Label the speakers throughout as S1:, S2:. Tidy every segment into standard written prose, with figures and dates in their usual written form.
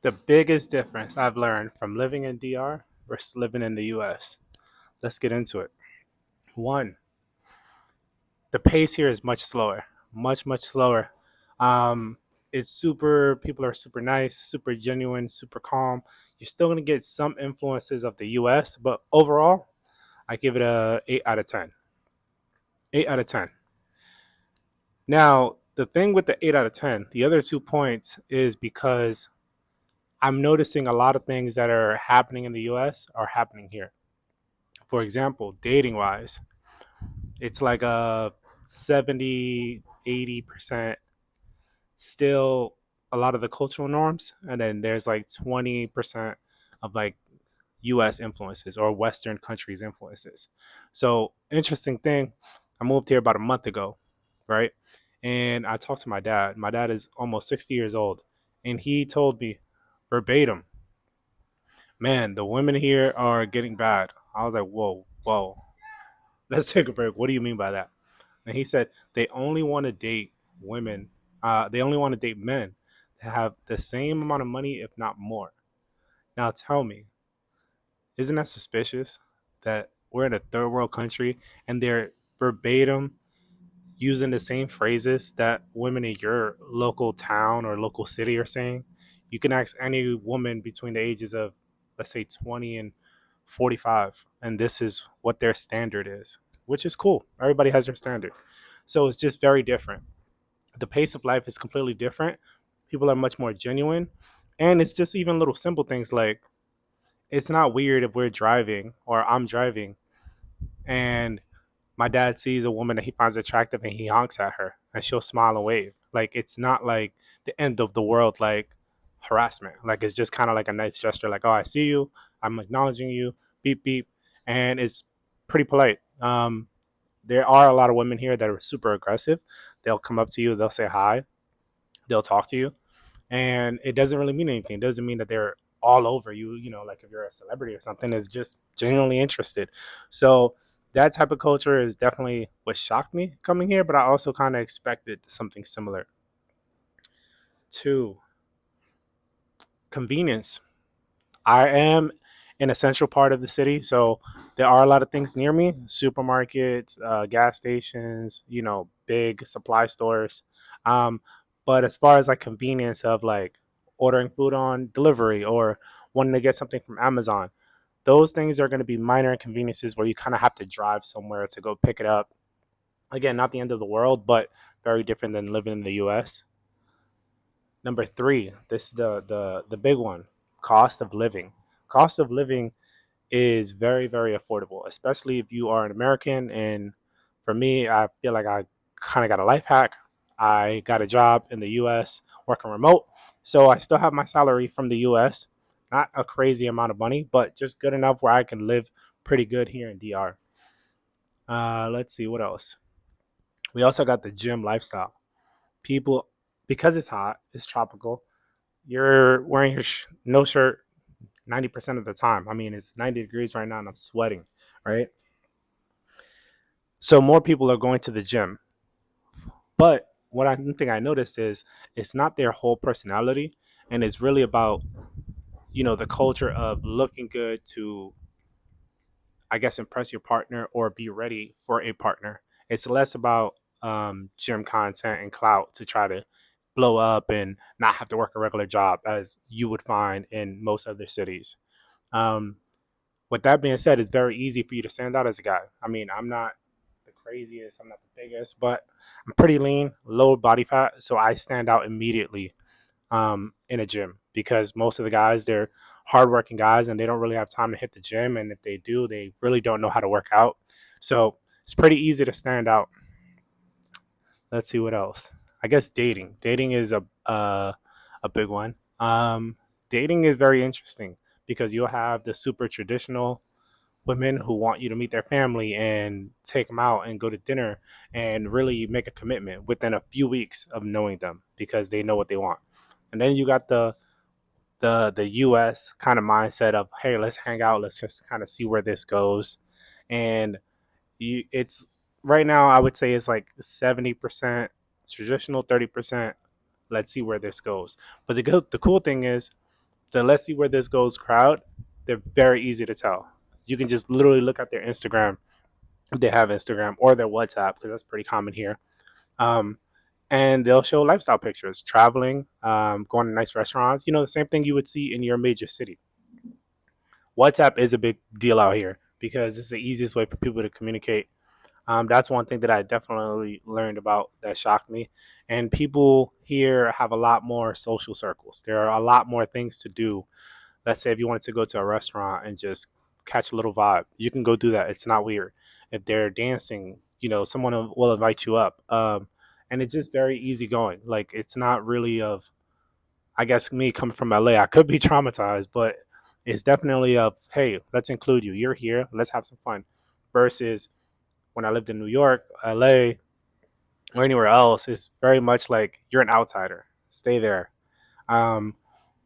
S1: The biggest difference I've learned from living in DR versus living in the US. Let's get into it. One, the pace here is much slower, much slower. Um, it's super. People are super nice, super genuine, super calm. You're still gonna get some influences of the U.S., but overall, I give it a 8 out of 10. 8 out of 10. Now, the thing with the 8 out of 10, the other 2 points is because I'm noticing a lot of things that are happening in the U.S. are happening here. For example, dating wise, it's like a 70, 80% still a lot of the cultural norms, and then there's like 20% of like US influences or Western countries influences. So interesting thing, I moved here about a month ago, right? And I talked to my dad. My dad is almost 60 years old, and he told me verbatim, man, the women here are getting bad. I was like, whoa, let's take a break. What do you mean by that? And he said they only want to date women. They only want to date men that have the same amount of money, if not more. Now tell me, isn't that suspicious that we're in a third world country and they're verbatim using the same phrases that women in your local town or local city are saying? You can ask any woman between the ages of, let's say, 20 and 45, and this is what their standard is, which is cool. Everybody has their standard. So it's just very different. The pace of life is completely different. People are much more genuine. And it's just even little simple things like it's not weird if we're driving or I'm driving and my dad sees a woman that he finds attractive and he honks at her and she'll smile and wave. Like it's not like the end of the world, like harassment. Like it's just kind of like a nice gesture, like, oh, I see you, I'm acknowledging you, beep, beep. And it's pretty polite. There are a lot of women here that are super aggressive. They'll come up to you, they'll say hi, they'll talk to you, and it doesn't really mean anything. It doesn't mean that they're all over you, like if you're a celebrity or something. It's just genuinely interested. So that type of culture is definitely what shocked me coming here, but I also kind of expected something similar. Two, convenience. I am in a central part of the city, so there are a lot of things near me: supermarkets, gas stations, big supply stores. Um, but as far as like convenience of like ordering food on delivery or wanting to get something from Amazon, those things are going to be minor inconveniences where you kind of have to drive somewhere to go pick it up. Again, not the end of the world, but very different than living in the U.S. Number three, this is the big one: cost of living. Cost of living is very, very affordable, especially if you are an American. And for me, I feel like I kind of got a life hack. I got a job in the US working remote. So I still have my salary from the US, not a crazy amount of money, but just good enough where I can live pretty good here in DR. Let's see what else. We also got the gym lifestyle. People, because it's hot, it's tropical, you're wearing your no shirt 90% of the time. I mean, it's 90 degrees right now and I'm sweating, right? So more people are going to the gym. But what I think I noticed is it's not their whole personality, and it's really about, the culture of looking good to, I guess, impress your partner or be ready for a partner. It's less about gym content and clout to try to blow up and not have to work a regular job as you would find in most other cities. Um, with that being said, it's very easy for you to stand out as a guy. I mean, I'm not the craziest, I'm not the biggest, but I'm pretty lean, low body fat, so I stand out immediately in a gym because most of the guys, they're hardworking guys and they don't really have time to hit the gym, and if they do, they really don't know how to work out. So it's pretty easy to stand out. Let's see what else. I guess dating. Dating is a big one. Dating is very interesting because you'll have the super traditional women who want you to meet their family and take them out and go to dinner and really make a commitment within a few weeks of knowing them because they know what they want. And then you got the US kind of mindset of, hey, let's hang out, let's just kind of see where this goes. And it's right now I would say it's like 70% traditional, 30% let's see where this goes. But the cool thing is The let's see where this goes crowd, they're very easy to tell. You can just literally look at their Instagram if they have Instagram or their WhatsApp because that's pretty common here. Um, and they'll show lifestyle pictures, traveling, going to nice restaurants. You know, the same thing you would see in your major city. WhatsApp is a big deal out here because it's the easiest way for people to communicate. That's one thing that I definitely learned about that shocked me. And people here have a lot more social circles. There are a lot more things to do. Let's say if you wanted to go to a restaurant and just catch a little vibe, you can go do that. It's not weird. If they're dancing, you know, someone will invite you up. And it's just very easy going. Like it's not really of, I guess me coming from LA, I could be traumatized, but it's definitely of, hey, let's include you. You're here. Let's have some fun. Versus when I lived in New York, LA, or anywhere else, it's very much like you're an outsider. Stay there. Um,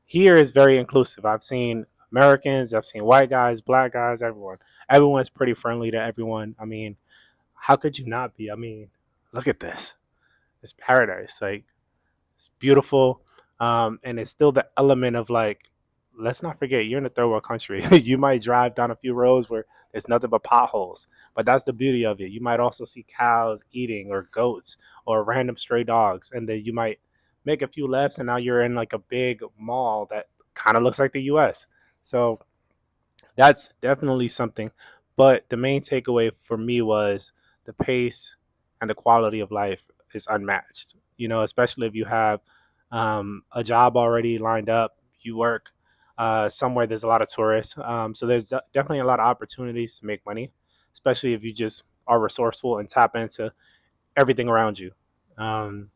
S1: Here is very inclusive. I've seen Americans, I've seen white guys, black guys, everyone. Everyone's pretty friendly to everyone. I mean, how could you not be? I mean, look at this. It's paradise. Like it's beautiful. And it's still the element of like, let's not forget, you're in a third world country. You might drive down a few roads where there's nothing but potholes, but that's the beauty of it. You might also see cows eating or goats or random stray dogs. And then you might make a few lefts and now you're in like a big mall that kind of looks like the US. So that's definitely something. But the main takeaway for me was the pace and the quality of life is unmatched. You know, especially if you have a job already lined up, you work somewhere there's a lot of tourists. So there's definitely a lot of opportunities to make money, especially if you just are resourceful and tap into everything around you. Um,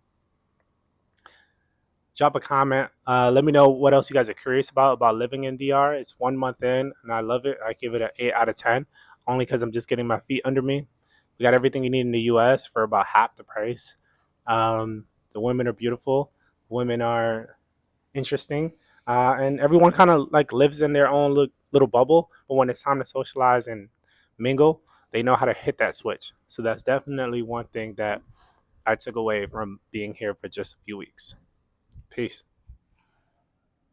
S1: Drop a comment. Let me know what else you guys are curious about living in DR. It's 1 month in, and I love it. I give it an 8 out of 10, only because I'm just getting my feet under me. We got everything you need in the U.S. for about half the price. The women are beautiful. Women are interesting, and everyone kind of like lives in their own little bubble. But when it's time to socialize and mingle, they know how to hit that switch. So that's definitely one thing that I took away from being here for just a few weeks. Peace.